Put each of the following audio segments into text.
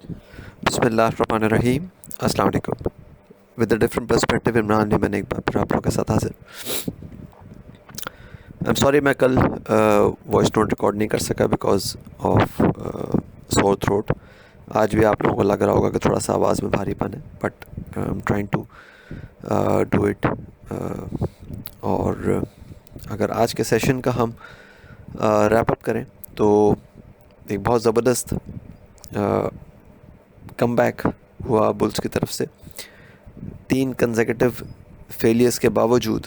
बिस्मिल्लाहिर्रहमानिर्रहीम। अस्सलाम वालेकुम। With a different perspective Imran ने मैंने एक बार फिर आप लोगों के साथ हाजिर। आई एम सॉरी मैं कल वॉइस नोट रिकॉर्ड नहीं कर सका बिकॉज ऑफ सोर थ्रोट। आज भी आप लोगों को लग रहा होगा कि थोड़ा सा आवाज़ में भारीपन है, but I am trying to do it. और अगर आज के सेशन का हम रैप अप करें तो एक बहुत ज़बरदस्त कम बैक हुआ बुल्स की तरफ से। 3 कंसेक्यूटिव फेलियर्स के बावजूद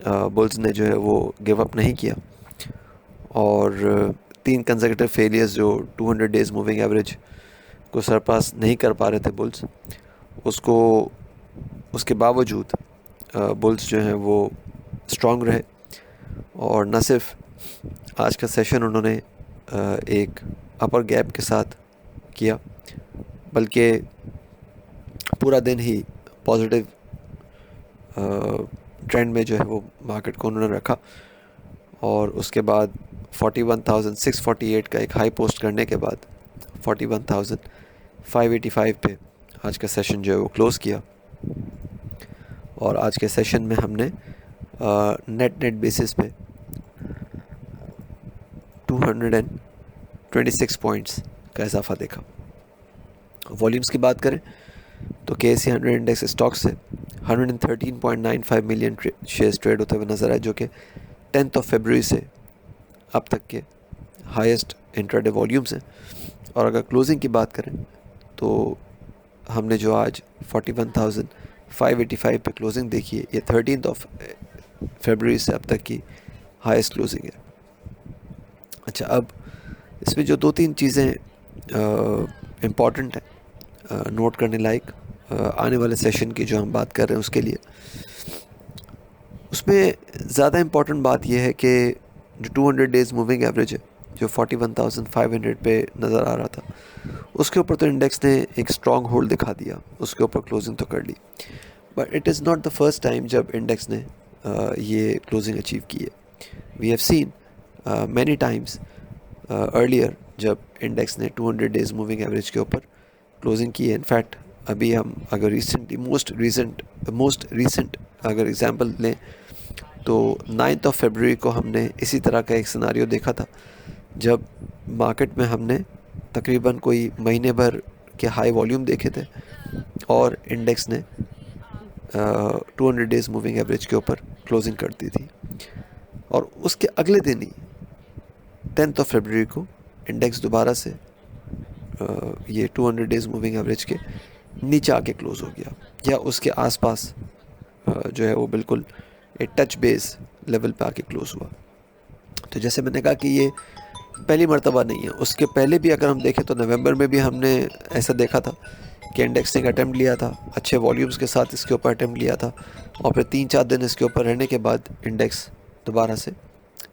बुल्स ने जो है वो गिव अप नहीं किया, और 3 कंसेक्यूटिव फेलियर्स जो 200 डेज़ मूविंग एवरेज को सरपास नहीं कर पा रहे थे बुल्स, उसको उसके बावजूद बुल्स जो हैं वो स्ट्रॉन्ग रहे। और न सिर्फ आज का सेशन उन्होंने एक अपर गैप के साथ किया, बल्कि पूरा दिन ही पॉजिटिव ट्रेंड में जो है वो मार्केट को उन्होंने रखा। और उसके बाद 41,648 का एक हाई पोस्ट करने के बाद 41,585 पे आज का सेशन जो है वो क्लोज़ किया। और आज के सेशन में हमने नेट बेसिस पे 226 पॉइंट्स का इजाफा देखा। वॉल्यूम्स की बात करें तो KSE 100 इंडेक्स स्टॉक से 113.95 मिलियन शेयर्स ट्रेड होते हुए नजर आए, जो कि 10 फरवरी से अब तक के हाईएस्ट इंट्राडे वॉल्यूम्स हैं। और अगर क्लोजिंग की बात करें तो हमने जो आज 41,585 पे क्लोजिंग देखी है, ये 13 फरवरी से अब तक की हाईएस्ट क्लोजिंग है। अच्छा, अब इसमें जो 2-3 चीज़ें इम्पॉर्टेंट हैं नोट करने लायक आने वाले सेशन की जो हम बात कर रहे हैं उसके लिए, उसमें ज़्यादा इम्पॉर्टेंट बात यह है कि जो 200 डेज़ मूविंग एवरेज है जो 41,500 पे नज़र आ रहा था, उसके ऊपर तो इंडेक्स ने एक स्ट्रॉन्ग होल्ड दिखा दिया, उसके ऊपर क्लोजिंग तो कर ली। But it is not the first time जब इंडेक्स ने ये क्लोजिंग अचीव की है। We have seen many times earlier जब इंडेक्स ने 200 डेज़ मूविंग एवरेज के ऊपर क्लोजिंग की है। इनफैक्ट अभी हम अगर रिसेंटली मोस्ट रीसेंट अगर एग्जांपल लें तो 9 फरवरी को हमने इसी तरह का एक सिनारियो देखा था, जब मार्केट में हमने तकरीबन कोई महीने भर के हाई वॉल्यूम देखे थे और इंडेक्स ने 200 डेज़ मूविंग एवरेज के ऊपर क्लोजिंग कर दी थी। और उसके अगले दिन ही 10 फरवरी को इंडेक्स दोबारा से ये 200 डेज़ मूविंग एवरेज के नीचे आके क्लोज़ हो गया, या उसके आसपास जो है वो बिल्कुल एक टच बेस लेवल पे आके क्लोज़ हुआ। तो जैसे मैंने कहा कि ये पहली मर्तबा नहीं है, उसके पहले भी अगर हम देखें तो नवंबर में भी हमने ऐसा देखा था कि इंडेक्स ने एक अटैम्प्ट लिया था, अच्छे वॉल्यूम्स के साथ इसके ऊपर अटैम्प्ट लिया था, और फिर 3-4 दिन इसके ऊपर रहने के बाद इंडेक्स दोबारा से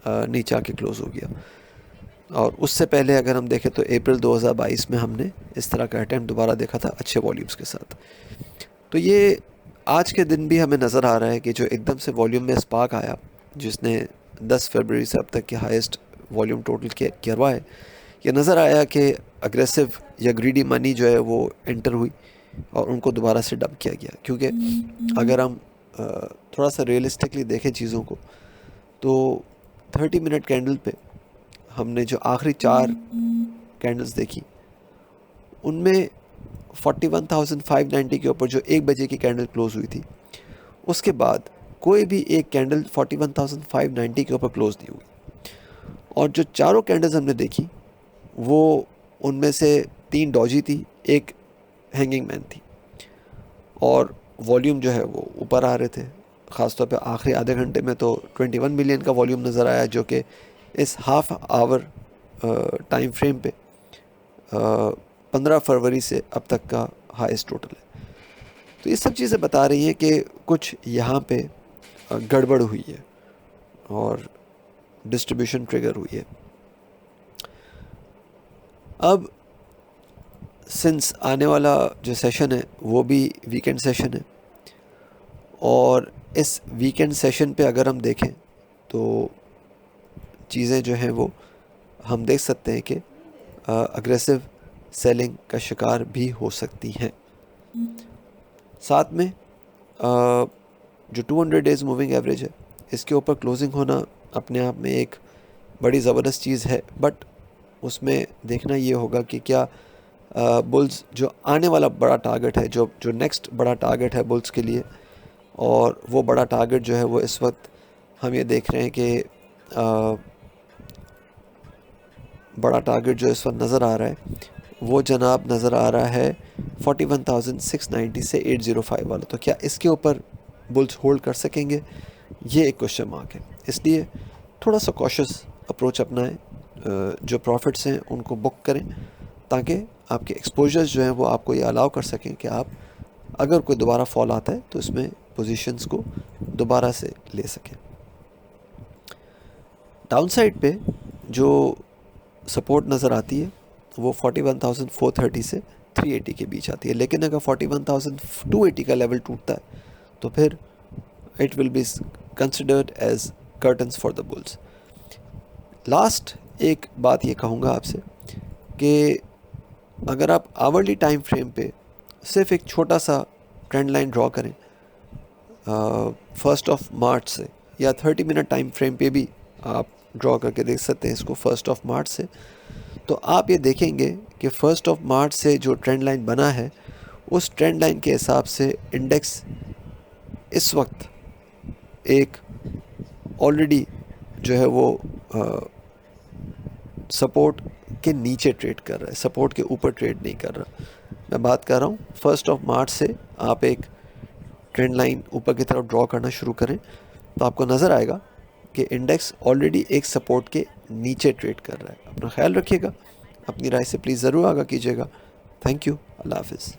नीचे आके क्लोज़ हो गया। और उससे पहले अगर हम देखें तो अप्रैल 2022 में हमने इस तरह का अटैम्प्ट दोबारा देखा था अच्छे वॉल्यूम्स के साथ। तो ये आज के दिन भी हमें नज़र आ रहा है कि जो एकदम से वॉल्यूम में स्पार्क आया, जिसने 10 फरवरी से अब तक के हाईएस्ट वॉल्यूम टोटल किया हुआ है, ये नज़र आया कि अग्रेसिव या ग्रीडी मनी जो है वो एंटर हुई और उनको दोबारा से डंप किया गया। क्योंकि अगर हम थोड़ा सा रियलिस्टिकली देखें चीज़ों को तो 30 मिनट कैंडल पे हमने जो आखिरी 4 कैंडल्स देखी उनमें 41,590 के ऊपर जो 1 बजे की कैंडल क्लोज हुई थी, उसके बाद कोई भी एक कैंडल 41,590 के ऊपर क्लोज नहीं हुई। और जो चारों कैंडल्स हमने देखी वो उनमें से 3 डॉजी थी, एक हैंगिंग मैन थी, और वॉल्यूम जो है वो ऊपर आ रहे थे। ख़ासतौर पे आखिरी आधे घंटे में तो 21 मिलियन का वॉल्यूम नज़र आया, जो कि इस हाफ आवर टाइम फ्रेम पे 15 फरवरी से अब तक का हाईएस्ट टोटल है। तो ये सब चीज़ें बता रही हैं कि कुछ यहाँ पे गड़बड़ हुई है और डिस्ट्रीब्यूशन ट्रिगर हुई है। अब सिंस आने वाला जो सेशन है वो भी वीकेंड सेशन है, और इस वीकेंड सेशन पे अगर हम देखें तो चीज़ें जो हैं वो हम देख सकते हैं कि अग्रेसिव सेलिंग का शिकार भी हो सकती हैं। साथ में जो 200 डेज़ मूविंग एवरेज है, इसके ऊपर क्लोजिंग होना अपने आप में एक बड़ी ज़बरदस्त चीज़ है, बट उसमें देखना ये होगा कि क्या बुल्स जो आने वाला बड़ा टारगेट है, जो नेक्स्ट बड़ा टारगेट है बुल्स के लिए, और वो बड़ा टारगेट जो है वो इस वक्त हम ये देख रहे हैं कि बड़ा टारगेट जो इस वक्त नज़र आ रहा है वो जनाब नज़र आ रहा है 41,690 से 805 वाला। तो क्या इसके ऊपर बुल्स होल्ड कर सकेंगे, ये एक क्वेश्चन मार्क है। इसलिए थोड़ा सा कॉशियस अप्रोच अपनाएं, जो प्रॉफिट्स हैं उनको बुक करें, ताकि आपके एक्सपोजर्स जो हैं वो आपको ये अलाउ कर सकें कि आप अगर कोई दोबारा फॉल आता है तो इसमें पोजीशंस को दोबारा से ले सकें। डाउनसाइड पे जो सपोर्ट नज़र आती है वो 41,430 से 380 के बीच आती है, लेकिन अगर 41,280 का लेवल टूटता है तो फिर it will be considered as curtains for the bulls. Last एक बात ये कहूँगा आपसे कि अगर आप आवरली टाइम फ्रेम पे सिर्फ एक छोटा सा ट्रेंड लाइन ड्रॉ करें 1 मार्च से, या 30 मिनट टाइम फ्रेम पे भी आप ड्रॉ करके देख सकते हैं इसको 1 मार्च से, तो आप ये देखेंगे कि 1 मार्च से जो ट्रेंड लाइन बना है उस ट्रेंड लाइन के हिसाब से इंडेक्स इस वक्त एक ऑलरेडी जो है वो सपोर्ट के नीचे ट्रेड कर रहा है, सपोर्ट के ऊपर ट्रेड नहीं कर रहा। मैं बात कर रहा हूँ 1 मार्च से आप एक ट्रेंड लाइन ऊपर की तरफ ड्रॉ करना शुरू करें तो आपको नज़र आएगा कि इंडेक्स ऑलरेडी एक सपोर्ट के नीचे ट्रेड कर रहा है। अपना ख्याल रखिएगा, अपनी राय से प्लीज़ ज़रूर आगाह कीजिएगा। थैंक यू, अल्लाह हाफिज़।